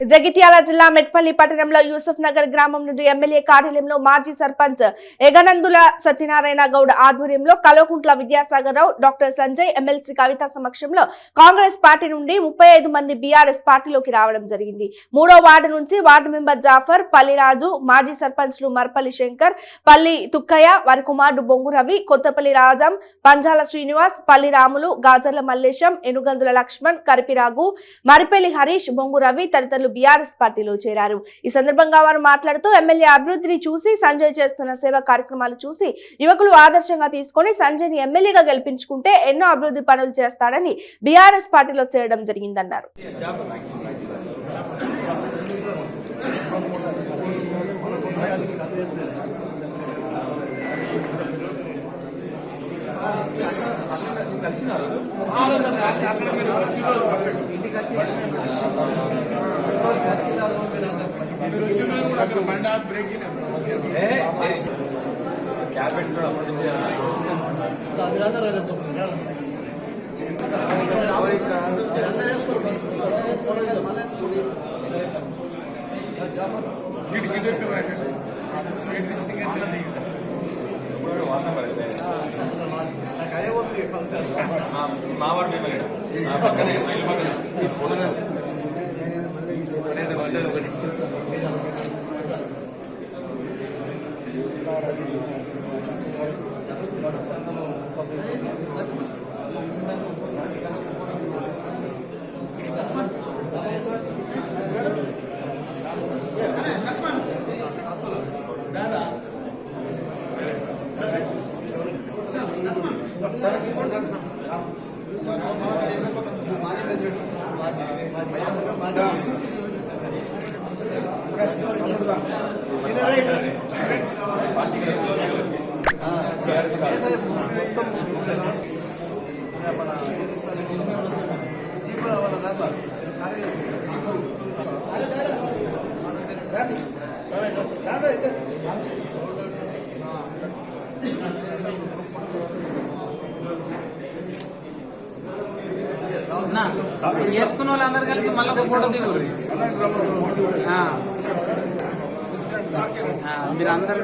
జగిత్యాల జిల్లా మెట్పల్లి పట్టణంలో యూసుఫ్ నగర్ గ్రామం నుండి ఎమ్మెల్యే కార్యాలయంలో మాజీ సర్పంచ్ ఎగనందుల సత్యనారాయణ గౌడ్ ఆధ్వర్యంలో కల్వకుంట్ల విద్యాసాగర్ రావు, డాక్టర్ సంజయ్, ఎమ్మెల్సీ కవిత సమక్షంలో కాంగ్రెస్ పార్టీ నుండి 35 మంది బీఆర్ఎస్ పార్టీలోకి రావడం జరిగింది. 3వ వార్డు నుంచి వార్డు మెంబర్ జాఫర్, పల్లిరాజు, మాజీ సర్పంచ్లు మర్పల్లి శంకర్, పల్లి తుక్కయ్య, వారి కుమారుడు బొంగు రవి, కొత్తపల్లి రాజం, పంజాల శ్రీనివాస్, పల్లి రాములు, గాజర్ల మల్లేశం, ఎనుగందుల లక్ష్మణ్, కరిపిరాగు, మరిపల్లి హరీష్, బొంగు రవి తదితరులు బీఆర్ఎస్ పార్టీలో చేరారు. ఈ సందర్భంగా వారు మాట్లాడుతూ ఎమ్మెల్యే అభివృద్ధిని చూసి, సంజయ్ చేస్తున్న సేవా కార్యక్రమాలు చూసి యువకులు ఆదర్శంగా తీసుకొని సంజయ్ ని ఎమ్మెల్యేగా గెలిపించుకుంటే ఎన్నో అభివృద్ధి పనులు చేస్తాడని బీఆర్ఎస్ పార్టీలో చేరడం జరిగిందన్నారు. వేసుకున్న వాళ్ళందరూ కలిసి మళ్ళీ ఒక ఫోటో దిగురు మీరు అందరు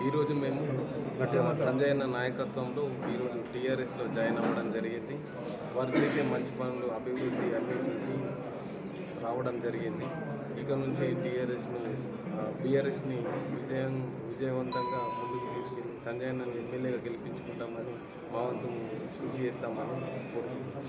ఈరోజు మేము సంజయ్ అన్న నాయకత్వంలో ఈరోజు టీఆర్ఎస్లో జాయిన్ అవ్వడం జరిగింది. వారు చేసే మంచి పనులు, అభివృద్ధి అన్నీ చూసి రావడం జరిగింది. ఇక నుంచి బీఆర్ఎస్ని విజయవంతంగా ముందుకు తీసుకెళ్ళి సంజయ్ అన్నని ఎమ్మెల్యేగా గెలిపించుకుంటామని మా వంతు కృషి చేస్తామని కోరుకుంటున్నాం.